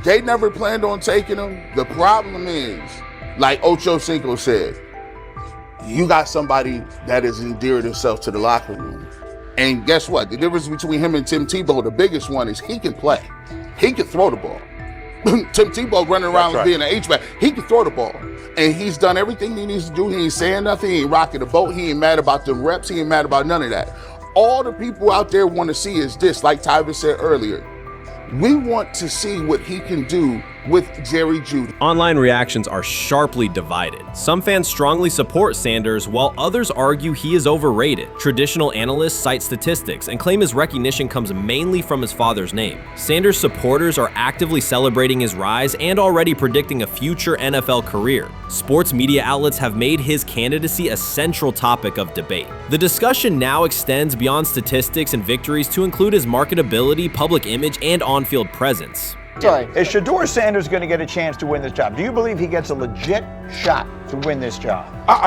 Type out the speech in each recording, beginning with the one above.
They never planned on taking him. The problem is, like Ocho Cinco said, you got somebody that has endeared himself to the locker room. And guess what? The difference between him and Tim Tebow, the biggest one, is he can play. He can throw the ball. Tim Tebow running around being an H-back. He can throw the ball. And he's done everything he needs to do. He ain't saying nothing. He ain't rocking the boat. He ain't mad about the reps. He ain't mad about none of that. All the people out there want to see is this, like Tyver said earlier. We want to see what he can do with Jerry Jeudy. Online reactions are sharply divided. Some fans strongly support Sanders, while others argue he is overrated. Traditional analysts cite statistics and claim his recognition comes mainly from his father's name. Sanders supporters are actively celebrating his rise and already predicting a future NFL career. Sports media outlets have made his candidacy a central topic of debate. The discussion now extends beyond statistics and victories to include his marketability, public image, and on-field presence. Sorry, is Shedeur Sanders going to get a chance to win this job? Do you believe he gets a legit shot to win this job?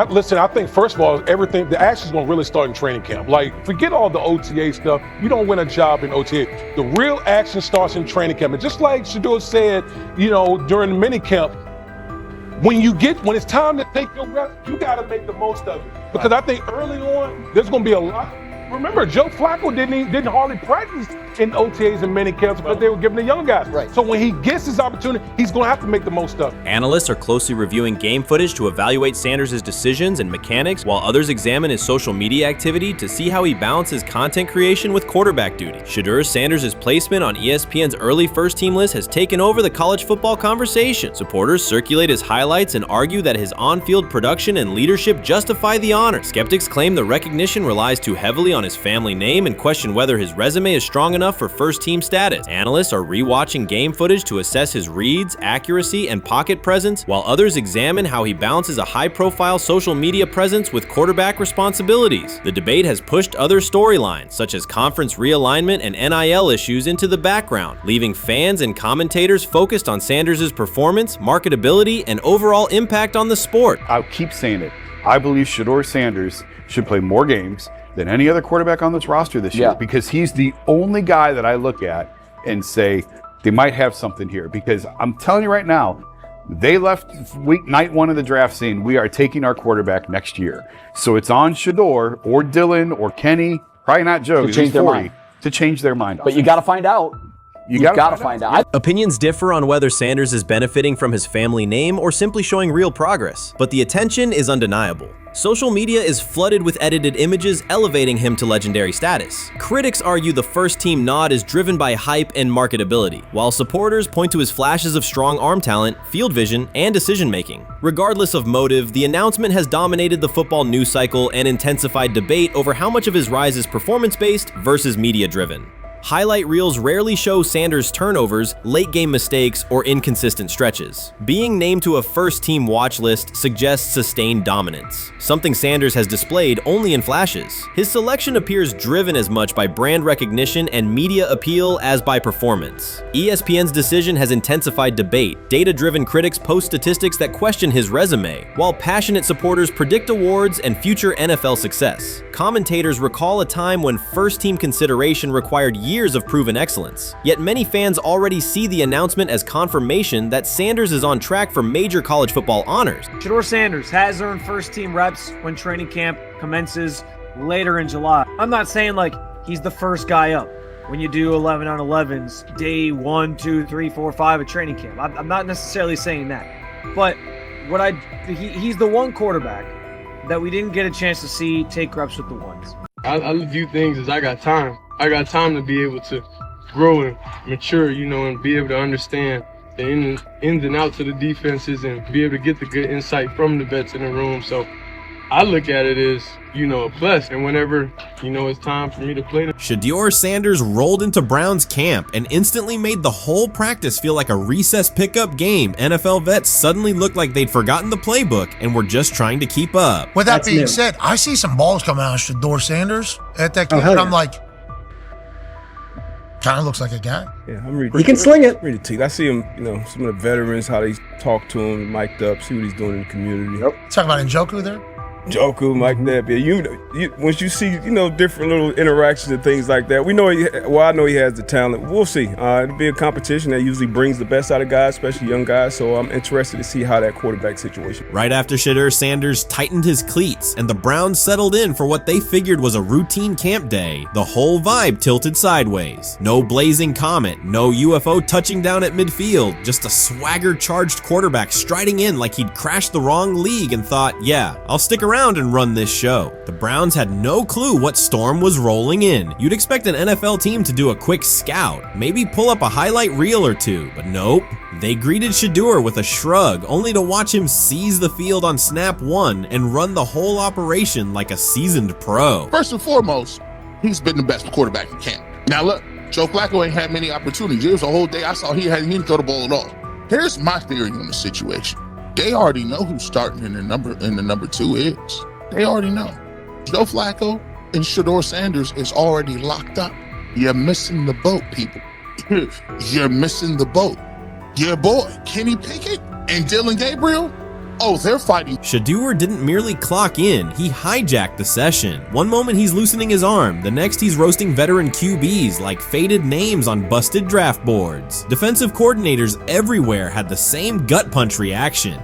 Listen, I think first of all, the action's going to really start in training camp. Like, forget all the OTA stuff. You don't win a job in OTA. The real action starts in training camp. And just like Shedeur said, during the mini camp, when it's time to take your reps, you got to make the most of it. Because I think early on, there's going to be a lot. Remember, Joe Flacco didn't hardly practice in OTAs and mini camps because they were giving the young guys. Right. So when he gets his opportunity, he's going to have to make the most of it. Analysts are closely reviewing game footage to evaluate Sanders' decisions and mechanics, while others examine his social media activity to see how he balances content creation with quarterback duty. Shedeur Sanders' placement on ESPN's early first-team list has taken over the college football conversation. Supporters circulate his highlights and argue that his on-field production and leadership justify the honor. Skeptics claim the recognition relies too heavily on his family name and question whether his resume is strong enough for first-team status. Analysts are rewatching game footage to assess his reads, accuracy, and pocket presence, while others examine how he balances a high-profile social media presence with quarterback responsibilities. The debate has pushed other storylines, such as conference realignment and NIL issues, into the background, leaving fans and commentators focused on Sanders' performance, marketability, and overall impact on the sport. I'll keep saying it. I believe Shedeur Sanders should play more games than any other quarterback on this roster this year, because he's the only guy that I look at and say they might have something here. Because I'm telling you right now, they left night one of the draft saying we are taking our quarterback next year. So it's on Shedeur or Dylan or Kenny, probably not Joe, to change their mind. To change their mind. But you got to find out. You got to find out. Opinions differ on whether Sanders is benefiting from his family name or simply showing real progress, but the attention is undeniable. Social media is flooded with edited images elevating him to legendary status. Critics argue the first-team nod is driven by hype and marketability, while supporters point to his flashes of strong arm talent, field vision, and decision-making. Regardless of motive, the announcement has dominated the football news cycle and intensified debate over how much of his rise is performance-based versus media-driven. Highlight reels rarely show Sanders' turnovers, late-game mistakes, or inconsistent stretches. Being named to a first-team watch list suggests sustained dominance, something Sanders has displayed only in flashes. His selection appears driven as much by brand recognition and media appeal as by performance. ESPN's decision has intensified debate. Data-driven critics post statistics that question his resume, while passionate supporters predict awards and future NFL success. Commentators recall a time when first-team consideration required years of proven excellence. Yet many fans already see the announcement as confirmation that Sanders is on track for major college football honors. Shedeur Sanders has earned first-team reps when training camp commences later in July. I'm not saying like he's the first guy up when you do 11 on 11s, day 1, 2, 3, 4, 5 at training camp. I'm not necessarily saying that. But he's the one quarterback that we didn't get a chance to see take reps with the ones. I view things as I got time. I got time to be able to grow and mature, and be able to understand the ins and outs of the defenses and be able to get the good insight from the vets in the room. So I look at it as, a plus. And whenever, it's time for me to play. Shedeur Sanders rolled into Browns camp and instantly made the whole practice feel like a recess pickup game. NFL vets suddenly looked like they'd forgotten the playbook and were just trying to keep up. With that being said, I see some balls coming out of Shedeur Sanders at that camp, and I'm like, kind of looks like a guy. Yeah, I'm ready. He can sling it. Ready to. I see him, some of the veterans, how they talk to him, mic'd up, see what he's doing in the community. Talking about Njoku there? joking like that. But you once you see, different little interactions and things like that, I know he has the talent. We'll see. It'll be a competition that usually brings the best out of guys, especially young guys. So I'm interested to see how that quarterback situation. Right after Shedeur, Sanders tightened his cleats and the Browns settled in for what they figured was a routine camp day, the whole vibe tilted sideways. No blazing comet, no UFO touching down at midfield, just a swagger-charged quarterback striding in like he'd crashed the wrong league and thought, yeah, I'll stick around and run this show. The Browns had no clue what storm was rolling in. You'd expect an NFL team to do a quick scout, maybe pull up a highlight reel or two, but nope. They greeted Shedeur with a shrug, only to watch him seize the field on snap one and run the whole operation like a seasoned pro. First and foremost, he's been the best quarterback in camp. Now look, Joe Flacco ain't had many opportunities. There was a whole day I saw he didn't throw the ball at all. Here's my theory on the situation. They already know who's starting in the number 2 is. They already know. Joe Flacco and Shedeur Sanders is already locked up. You're missing the boat, people. You're missing the boat. Your boy, Kenny Pickett and Dylan Gabriel, they're fighting. Shedeur didn't merely clock in, he hijacked the session. One moment he's loosening his arm, the next he's roasting veteran QBs like faded names on busted draft boards. Defensive coordinators everywhere had the same gut punch reaction.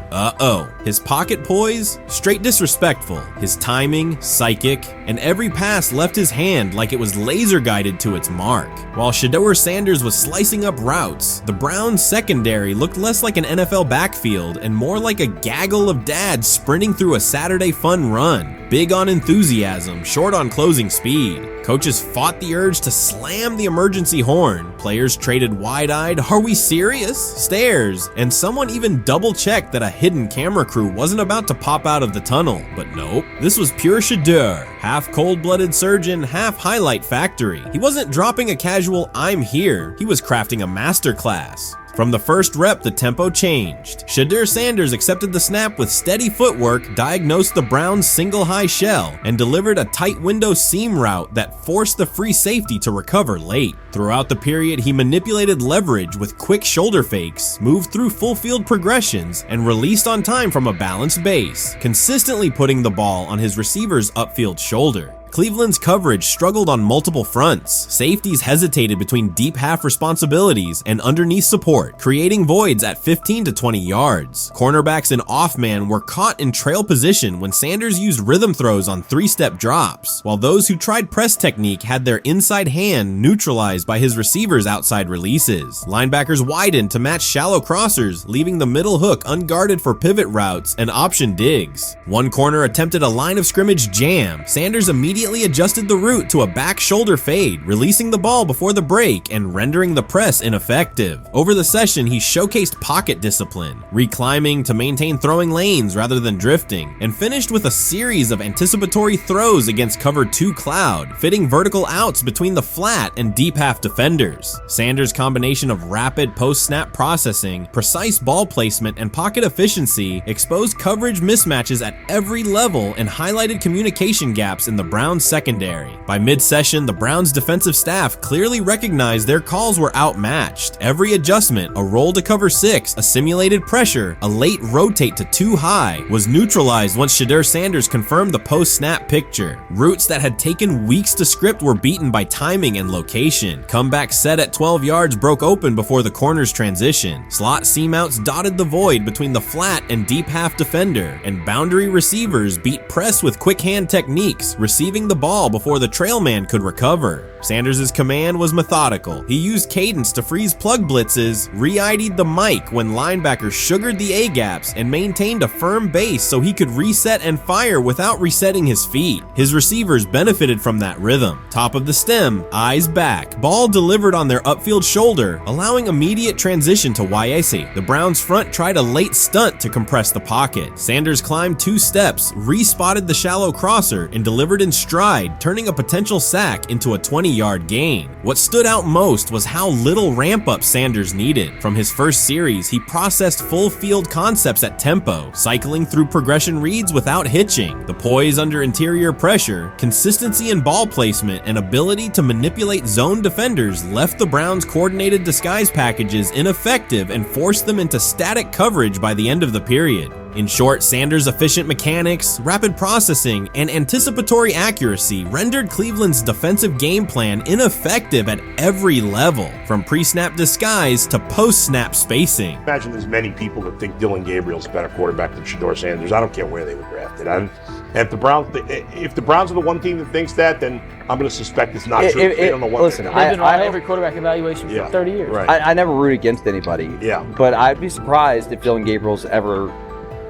His pocket poise, straight disrespectful. His timing, psychic, and every pass left his hand like it was laser guided to its mark. While Shedeur Sanders was slicing up routes, the Browns secondary looked less like an NFL backfield and more like a gaggle of dads sprinting through a Saturday fun run. Big on enthusiasm, short on closing speed. Coaches fought the urge to slam the emergency horn. Players traded wide-eyed, "Are we serious?" stares, and someone even double-checked that a hidden camera crew wasn't about to pop out of the tunnel. But nope, this was pure Shedeur, half cold-blooded surgeon, half highlight factory. He wasn't dropping a casual "I'm here," he was crafting a masterclass. From the first rep, the tempo changed. Shedeur Sanders accepted the snap with steady footwork, diagnosed the Browns' single high shell, and delivered a tight window seam route that forced the free safety to recover late. Throughout the period, he manipulated leverage with quick shoulder fakes, moved through full field progressions, and released on time from a balanced base, consistently putting the ball on his receiver's upfield shoulder. Cleveland's coverage struggled on multiple fronts. Safeties hesitated between deep half responsibilities and underneath support, creating voids at 15 to 20 yards. Cornerbacks and off-man were caught in trail position when Sanders used rhythm throws on 3-step drops, while those who tried press technique had their inside hand neutralized by his receivers' outside releases. Linebackers widened to match shallow crossers, leaving the middle hook unguarded for pivot routes and option digs. One corner attempted a line of scrimmage jam. Sanders immediately adjusted the route to a back shoulder fade, releasing the ball before the break and rendering the press ineffective. Over the session, he showcased pocket discipline, reclimbing to maintain throwing lanes rather than drifting, and finished with a series of anticipatory throws against cover 2 cloud, fitting vertical outs between the flat and deep half defenders. Sanders' combination of rapid post-snap processing, precise ball placement, and pocket efficiency exposed coverage mismatches at every level and highlighted communication gaps in the Browns secondary. By mid-session, the Browns defensive staff clearly recognized their calls were outmatched. Every adjustment, a roll to cover 6, a simulated pressure, a late rotate to 2 high, was neutralized once Shedeur Sanders confirmed the post-snap picture. Routes that had taken weeks to script were beaten by timing and location. Comeback set at 12 yards broke open before the corner's transition. Slot seam outs dotted the void between the flat and deep half defender, and boundary receivers beat press with quick hand techniques, receiving the ball before the trail man could recover. Sanders' command was methodical. He used cadence to freeze plug blitzes, re-ID'd the mic when linebackers sugared the A-gaps, and maintained a firm base so he could reset and fire without resetting his feet. His receivers benefited from that rhythm. Top of the stem, eyes back, ball delivered on their upfield shoulder, allowing immediate transition to YAC. The Browns front tried a late stunt to compress the pocket. Sanders climbed 2 steps, re-spotted the shallow crosser, and delivered in stride, turning a potential sack into a 20-yard gain. What stood out most was how little ramp-up Sanders needed. From his first series, he processed full-field concepts at tempo, cycling through progression reads without hitching. The poise under interior pressure, consistency in ball placement, and ability to manipulate zone defenders left the Browns' coordinated disguise packages ineffective and forced them into static coverage by the end of the period. In short, Sanders' efficient mechanics, rapid processing, and anticipatory accuracy rendered Cleveland's defensive game plan ineffective at every level, from pre-snap disguise to post-snap spacing. Imagine there's many people that think Dylan Gabriel's a better quarterback than Shedeur Sanders. I don't care where they were drafted. And if the Browns are the one team that thinks that, then I'm going to suspect it's not true. They don't know what. Listen, I've been on every quarterback evaluation for 30 years. Right. I never root against anybody. Yeah. But I'd be surprised if Dylan Gabriel's ever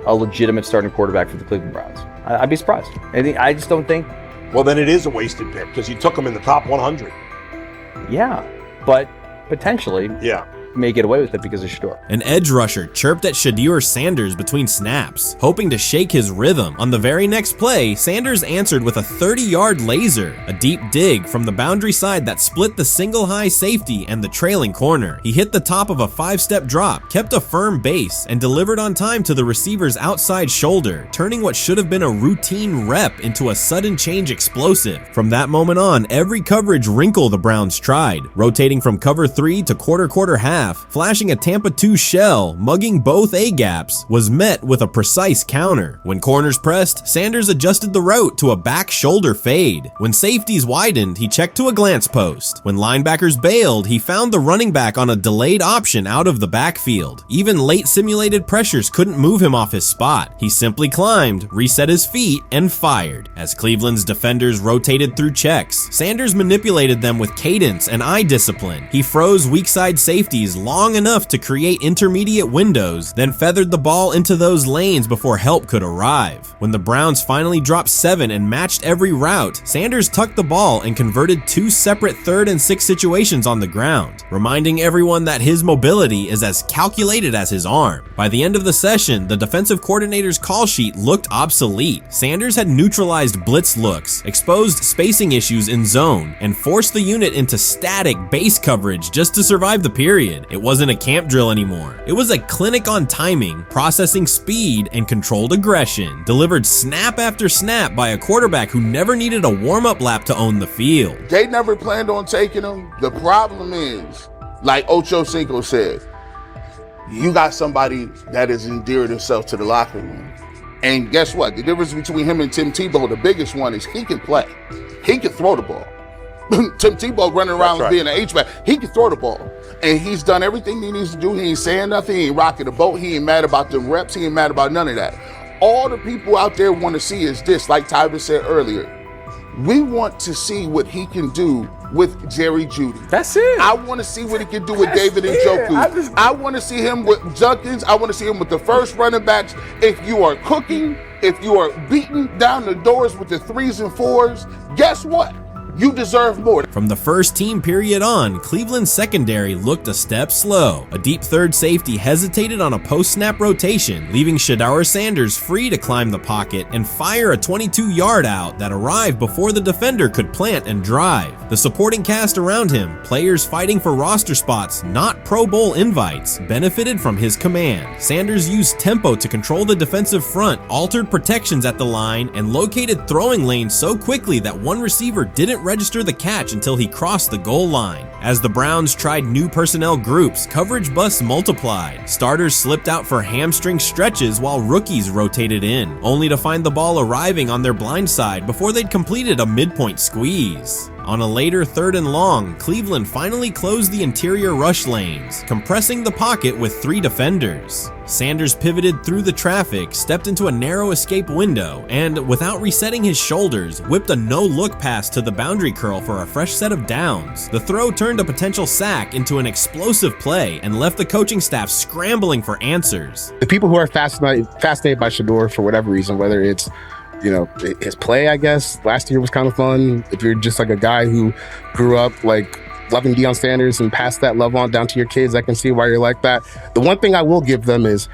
a legitimate starting quarterback for the Cleveland Browns. I'd be surprised. I just don't think. Well, then it is a wasted pick because you took him in the top 100. Yeah, but potentially. Yeah. May get away with it because of Shedeur. An edge rusher chirped at Shedeur Sanders between snaps, hoping to shake his rhythm. On the very next play, Sanders answered with a 30-yard laser, a deep dig from the boundary side that split the single high safety and the trailing corner. He hit the top of a 5-step drop, kept a firm base, and delivered on time to the receiver's outside shoulder, turning what should have been a routine rep into a sudden change explosive. From that moment on, every coverage wrinkle the Browns tried, rotating from cover 3 to quarter half, flashing a Tampa 2 shell, mugging both A-gaps, was met with a precise counter. When corners pressed, Sanders adjusted the route to a back shoulder fade. When safeties widened, he checked to a glance post. When linebackers bailed, he found the running back on a delayed option out of the backfield. Even late simulated pressures couldn't move him off his spot. He simply climbed, reset his feet, and fired. As Cleveland's defenders rotated through checks, Sanders manipulated them with cadence and eye discipline. He froze weak side safeties long enough to create intermediate windows, then feathered the ball into those lanes before help could arrive. When the Browns finally dropped 7 and matched every route, Sanders tucked the ball and converted 2 separate 3rd and 6 situations on the ground, reminding everyone that his mobility is as calculated as his arm. By the end of the session, the defensive coordinator's call sheet looked obsolete. Sanders had neutralized blitz looks, exposed spacing issues in zone, and forced the unit into static base coverage just to survive the period. It wasn't a camp drill anymore. It was a clinic on timing, processing speed, and controlled aggression, delivered snap after snap by a quarterback who never needed a warm-up lap to own the field. They never planned on taking him. The problem is, like Ocho Cinco said, you got somebody that has endeared himself to the locker room. And guess what? The difference between him and Tim Tebow, the biggest one, is he can play. He can throw the ball. Tim Tebow running around being an H-back. He can throw the ball. And he's done everything he needs to do. He ain't saying nothing. He ain't rocking the boat. He ain't mad about the reps. He ain't mad about none of that. All the people out there want to see is this, like Tyler said earlier. We want to see what he can do with Jerry Jeudy. That's it. I want to see what he can do with David Njoku. I want to see him with Junkins. I want to see him with the first running backs. If you are cooking, if you are beating down the doors with the 3s and 4s, guess what? You deserve more. From the first team period on, Cleveland's secondary looked a step slow. A deep third safety hesitated on a post-snap rotation, leaving Shedeur Sanders free to climb the pocket and fire a 22-yard out that arrived before the defender could plant and drive. The supporting cast around him, players fighting for roster spots, not Pro Bowl invites, benefited from his command. Sanders used tempo to control the defensive front, altered protections at the line, and located throwing lanes so quickly that one receiver didn't register the catch until he crossed the goal line. As the Browns tried new personnel groups, coverage busts multiplied. Starters slipped out for hamstring stretches while rookies rotated in, only to find the ball arriving on their blind side before they'd completed a midpoint squeeze. On a later 3rd and long, Cleveland finally closed the interior rush lanes, compressing the pocket with 3 defenders. Sanders pivoted through the traffic, stepped into a narrow escape window, and, without resetting his shoulders, whipped a no-look pass to the boundary curl for a fresh set of downs. The throw turned a potential sack into an explosive play and left the coaching staff scrambling for answers. The people who are fascinated by Shedeur for whatever reason, whether it's his play, I guess, last year was kind of fun. If you're just like a guy who grew up like loving Deion Sanders and passed that love on down to your kids, I can see why you're like that. The one thing I will give them is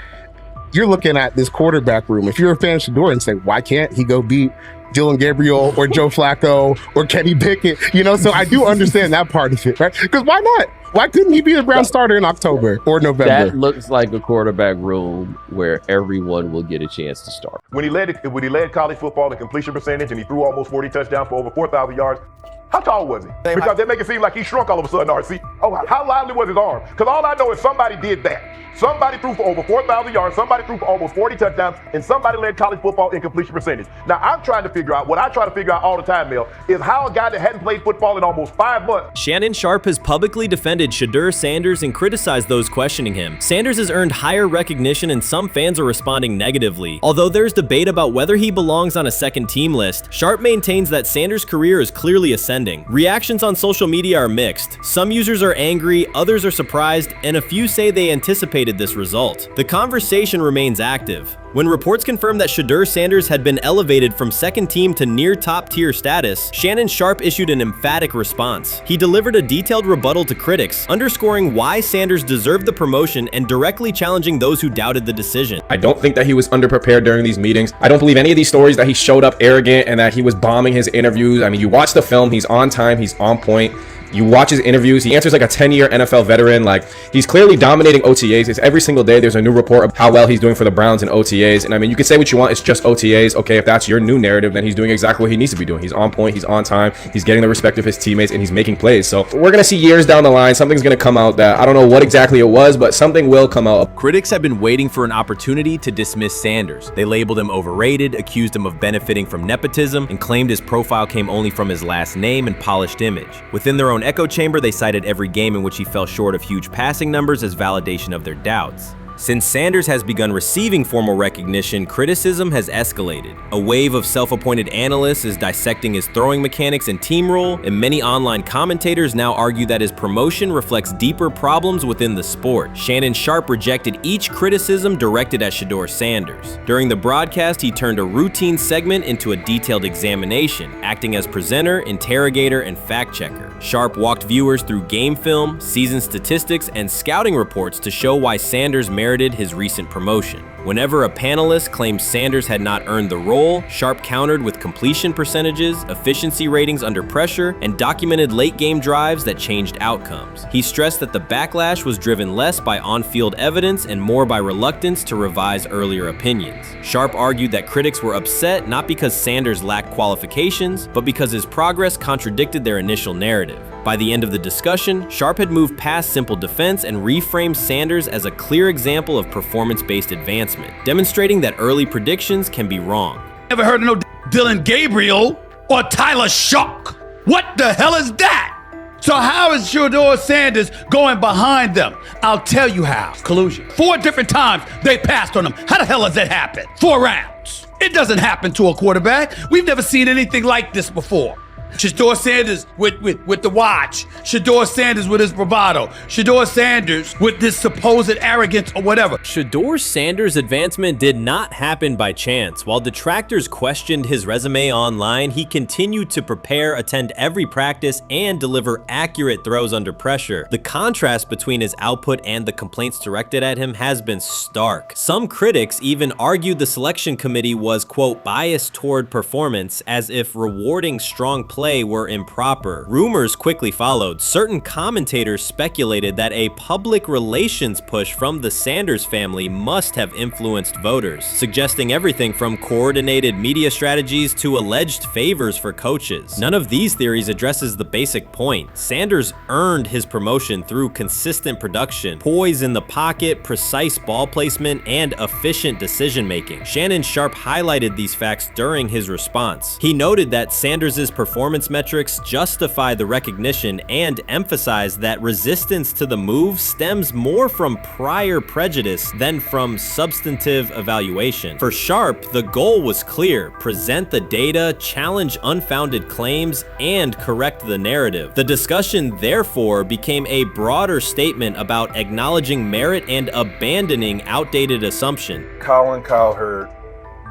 you're looking at this quarterback room. If you're a fan of Shedeur and say, why can't he go beat Dylan Gabriel or Joe Flacco or Kenny Pickett? So I do understand that part of it, right? Because why not? Why couldn't he be a Brown starter in October or November? That looks like a quarterback room where everyone will get a chance to start. When he led college football in completion percentage and he threw almost 40 touchdowns for over 4,000 yards, How tall was he? Because they make it seem like he shrunk all of a sudden, RC. Oh, how lively was his arm? Because all I know is somebody did that. Somebody threw for over 4,000 yards, somebody threw for almost 40 touchdowns, and somebody led college football in completion percentage. Now, I'm trying to figure out, what I try to figure out all the time, Mel, is how a guy that hadn't played football in almost 5 months. Shannon Sharpe has publicly defended Shedeur Sanders and criticized those questioning him. Sanders has earned higher recognition and some fans are responding negatively. Although there's debate about whether he belongs on a second team list, Sharpe maintains that Sanders' career is clearly ascending. Reactions on social media are mixed. Some users are angry, others are surprised, and a few say they anticipated this result. The conversation remains active. When reports confirmed that Shedeur Sanders had been elevated from second team to near top tier status, Shannon Sharpe issued an emphatic response. He delivered a detailed rebuttal to critics, underscoring why Sanders deserved the promotion and directly challenging those who doubted the decision. I don't think that he was underprepared during these meetings. I don't believe any of these stories that he showed up arrogant and that he was bombing his interviews. I mean, you watch the film, he's on time, he's on point. You watch his interviews, he answers like a 10-year NFL veteran. Like, he's clearly dominating OTAs. It's every single day there's a new report of how well he's doing for the Browns in OTAs. And I mean, you can say what you want, it's just OTAs. Okay, if that's your new narrative, then he's doing exactly what he needs to be doing. He's on point, he's on time, he's getting the respect of his teammates, and he's making plays. So we're gonna see years down the line, something's gonna come out that I don't know what exactly it was, but something will come out. Critics have been waiting for an opportunity to dismiss Sanders. They labeled him overrated, accused him of benefiting from nepotism, and claimed his profile came only from his last name and polished image. Within their own echo chamber, they cited every game in which he fell short of huge passing numbers as validation of their doubts. Since Sanders has begun receiving formal recognition, criticism has escalated. A wave of self-appointed analysts is dissecting his throwing mechanics and team role, and many online commentators now argue that his promotion reflects deeper problems within the sport. Shannon Sharpe rejected each criticism directed at Shedeur Sanders. During the broadcast, he turned a routine segment into a detailed examination, acting as presenter, interrogator, and fact-checker. Sharpe walked viewers through game film, season statistics, and scouting reports to show why Sanders merited his recent promotion. Whenever a panelist claimed Sanders had not earned the role, Sharpe countered with completion percentages, efficiency ratings under pressure, and documented late-game drives that changed outcomes. He stressed that the backlash was driven less by on-field evidence and more by reluctance to revise earlier opinions. Sharpe argued that critics were upset not because Sanders lacked qualifications, but because his progress contradicted their initial narrative. By the end of the discussion, Sharpe had moved past simple defense and reframed Sanders as a clear example of performance-based advancement, demonstrating that early predictions can be wrong. Never heard of no Dylan Gabriel or Tyler Shock. What the hell is that? So how is Shedeur Sanders going behind them? I'll tell you how. Collusion. 4 different times they passed on him. How the hell does that happen? 4 rounds. It doesn't happen to a quarterback. We've never seen anything like this before. Shedeur Sanders with the watch. Shedeur Sanders with his bravado. Shedeur Sanders with this supposed arrogance or whatever. Shedeur Sanders' advancement did not happen by chance. While detractors questioned his resume online, he continued to prepare, attend every practice, and deliver accurate throws under pressure. The contrast between his output and the complaints directed at him has been stark. Some critics even argued the selection committee was, quote, biased toward performance, as if rewarding strong play were improper. Rumors quickly followed. Certain commentators speculated that a public relations push from the Sanders family must have influenced voters, suggesting everything from coordinated media strategies to alleged favors for coaches. None of these theories addresses the basic point. Sanders earned his promotion through consistent production, poise in the pocket, precise ball placement, and efficient decision-making. Shannon Sharpe highlighted these facts during his response. He noted that Sanders' performance metrics justify the recognition and emphasize that resistance to the move stems more from prior prejudice than from substantive evaluation. For Sharpe, the goal was clear: present the data, challenge unfounded claims, and correct the narrative. The discussion therefore became a broader statement about acknowledging merit and abandoning outdated assumptions. Colin Cowherd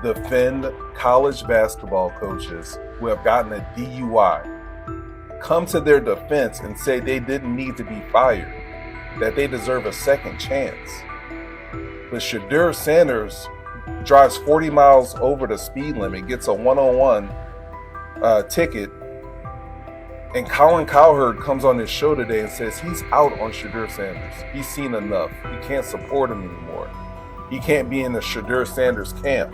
defend college basketball coaches who have gotten a DUI, come to their defense and say they didn't need to be fired, that they deserve a second chance. But Shedeur Sanders drives 40 miles over the speed limit, gets a one-on-one ticket, and Colin Cowherd comes on his show today and says he's out on Shedeur Sanders. He's seen enough. He can't support him anymore. He can't be in the Shedeur Sanders camp.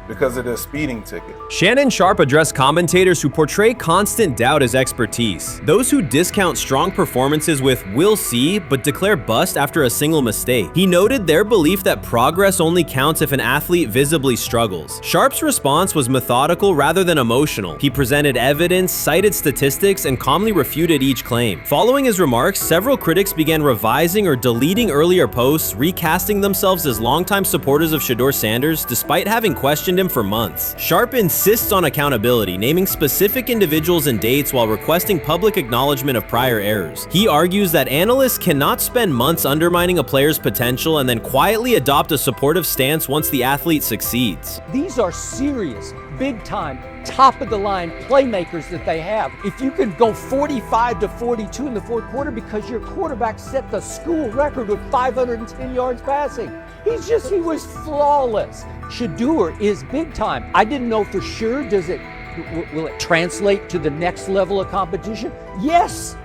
because of the speeding ticket. Shannon Sharpe addressed commentators who portray constant doubt as expertise. Those who discount strong performances with "we'll see" but declare bust after a single mistake. He noted their belief that progress only counts if an athlete visibly struggles. Sharpe's response was methodical rather than emotional. He presented evidence, cited statistics, and calmly refuted each claim. Following his remarks, several critics began revising or deleting earlier posts, recasting themselves as longtime supporters of Shedeur Sanders despite having questioned him for months. Sharpe insists on accountability, naming specific individuals and dates while requesting public acknowledgement of prior errors. He argues that analysts cannot spend months undermining a player's potential and then quietly adopt a supportive stance once the athlete succeeds. These are serious, big-time, top-of-the-line playmakers that they have. If you can go 45-42 in the fourth quarter because your quarterback set the school record with 510 yards passing. He was flawless. Shedeur is big time. I didn't know for sure, will it translate to the next level of competition? Yes,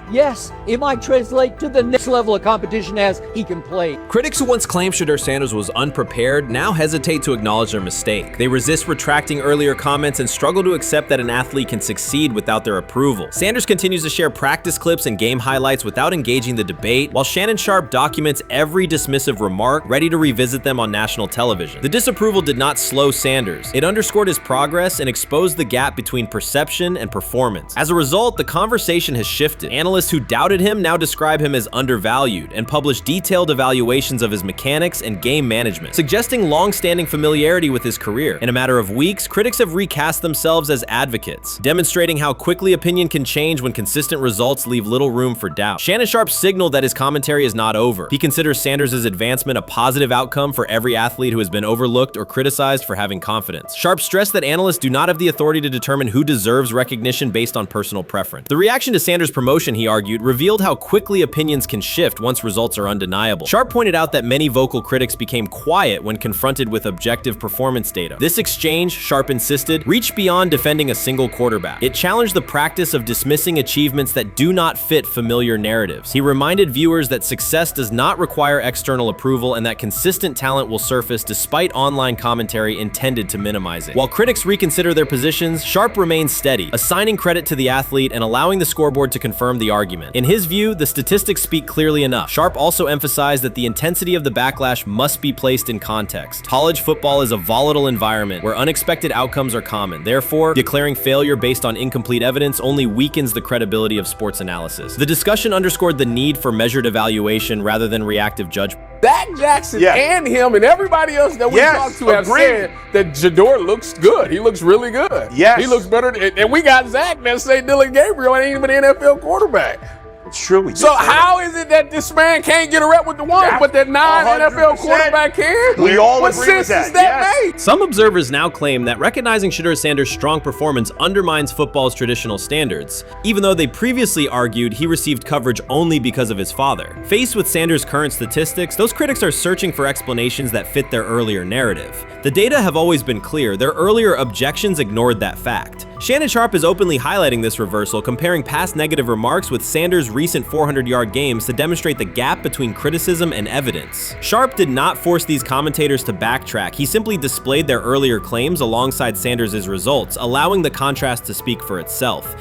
it might translate to the next level of competition as he can play. Critics who once claimed Shedeur Sanders was unprepared now hesitate to acknowledge their mistake. They resist retracting earlier comments and struggle to accept that an athlete can succeed without their approval. Sanders continues to share practice clips and game highlights without engaging the debate, while Shannon Sharpe documents every dismissive remark, ready to revisit them on national television. The disapproval did not slow Sanders. It underscored his progress and exposed the gap between perception and performance. As a result, the conversation has shifted. Analysts who doubted him now describe him as undervalued and publish detailed evaluations of his mechanics and game management, suggesting long-standing familiarity with his career. In a matter of weeks, critics have recast themselves as advocates, demonstrating how quickly opinion can change when consistent results leave little room for doubt. Shannon Sharpe signaled that his commentary is not over. He considers Sanders' advancement a positive outcome for every athlete who has been overlooked or criticized for having confidence. Sharpe stressed that analysts do not have the authority to determine who deserves recognition based on personal preference. The reaction to Sanders' promotion, he argued, revealed how quickly opinions can shift once results are undeniable. Sharpe pointed out that many vocal critics became quiet when confronted with objective performance data. This exchange, Sharpe insisted, reached beyond defending a single quarterback. It challenged the practice of dismissing achievements that do not fit familiar narratives. He reminded viewers that success does not require external approval and that consistent talent will surface despite online commentary intended to minimize it. While critics reconsider their positions, Sharpe remains steady, assigning credit to the athlete and allowing the scoreboard to confirm the argument. In his view, the statistics speak clearly enough. Sharpe also emphasized that the intensity of the backlash must be placed in context. College football is a volatile environment where unexpected outcomes are common. Therefore, declaring failure based on incomplete evidence only weakens the credibility of sports analysis. The discussion underscored the need for measured evaluation rather than reactive judgment. Zach Jackson and him and everybody else that we talked to have said that Shedeur looks good. He looks really good. Yes. He looks better. And we got Zach that say Dylan Gabriel ain't even an NFL quarterback. It's true. So how is it that this man can't get a rep with the ones, but that non-NFL quarterback can? We all what agree with sense that. does that make? Some observers now claim that recognizing Shedeur Sanders' strong performance undermines football's traditional standards, even though they previously argued he received coverage only because of his father. Faced with Sanders' current statistics, those critics are searching for explanations that fit their earlier narrative. The data have always been clear. Their earlier objections ignored that fact. Shannon Sharpe is openly highlighting this reversal, comparing past negative remarks with Sanders' recent 400-yard games to demonstrate the gap between criticism and evidence. Sharpe did not force these commentators to backtrack. He simply displayed their earlier claims alongside Sanders' results, allowing the contrast to speak for itself.